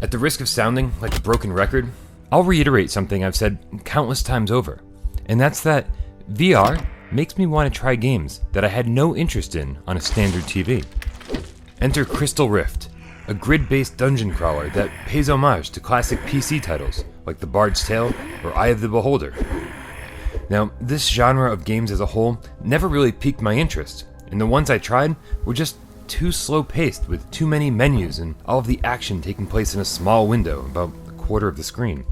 At the risk of sounding like a broken record, I'll reiterate something I've said countless times over, and that's that VR makes me want to try games that I had no interest in on a standard TV. Enter Crystal Rift, a grid-based dungeon crawler that pays homage to classic PC titles like The Bard's Tale or Eye of the Beholder. Now, this genre of games as a whole never really piqued my interest, and the ones I tried were just too slow-paced with too many menus and all of the action taking place in a small window about a quarter of the screen.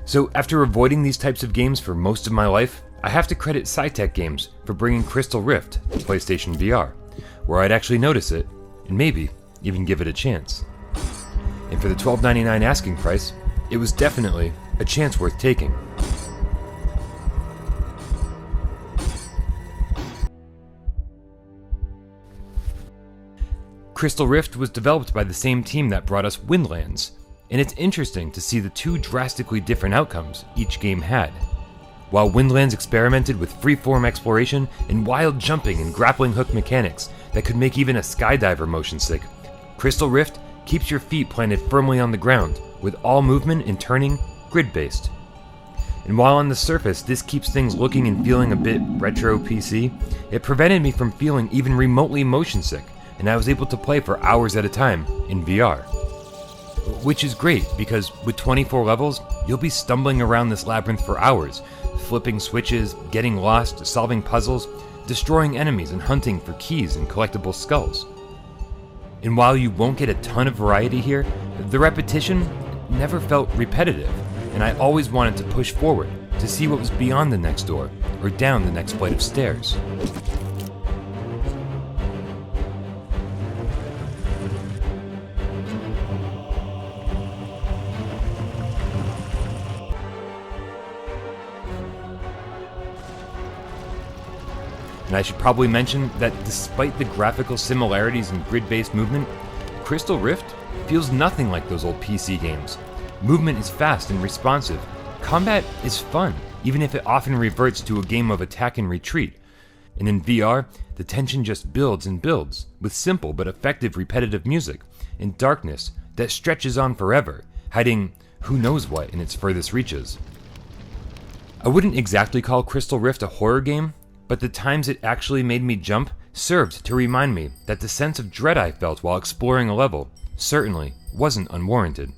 So after avoiding these types of games for most of my life, I have to credit SciTech Games for bringing Crystal Rift to PlayStation VR, where I'd actually notice it, and maybe even give it a chance. And for the $12.99 asking price, it was definitely a chance worth taking. Crystal Rift was developed by the same team that brought us Windlands, and it's interesting to see the two drastically different outcomes each game had. While Windlands experimented with free-form exploration and wild jumping and grappling hook mechanics that could make even a skydiver motion sick, Crystal Rift keeps your feet planted firmly on the ground, with all movement and turning grid-based. And while on the surface this keeps things looking and feeling a bit retro PC, it prevented me from feeling even remotely motion sick, and I was able to play for hours at a time in VR. Which is great, because with 24 levels, you'll be stumbling around this labyrinth for hours, flipping switches, getting lost, solving puzzles, destroying enemies and hunting for keys and collectible skulls. And while you won't get a ton of variety here, the repetition never felt repetitive, and I always wanted to push forward to see what was beyond the next door or down the next flight of stairs. And I should probably mention that despite the graphical similarities in grid-based movement, Crystal Rift feels nothing like those old PC games. Movement is fast and responsive. Combat is fun, even if it often reverts to a game of attack and retreat. And in VR, the tension just builds and builds, with simple but effective repetitive music, and darkness that stretches on forever, hiding who knows what in its furthest reaches. I wouldn't exactly call Crystal Rift a horror game, but the times it actually made me jump served to remind me that the sense of dread I felt while exploring a level certainly wasn't unwarranted.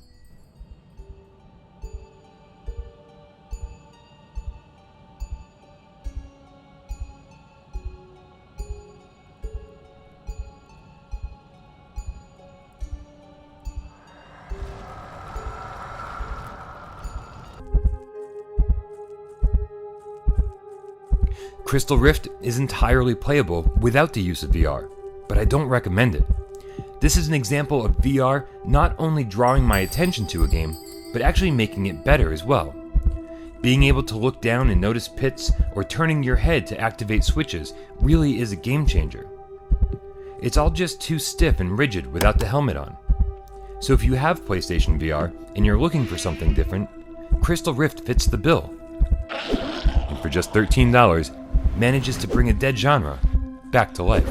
Crystal Rift is entirely playable without the use of VR, but I don't recommend it. This is an example of VR not only drawing my attention to a game, but actually making it better as well. Being able to look down and notice pits, or turning your head to activate switches, really is a game changer. It's all just too stiff and rigid without the helmet on. So if you have PlayStation VR and you're looking for something different, Crystal Rift fits the bill. And for just $13, manages to bring a dead genre back to life.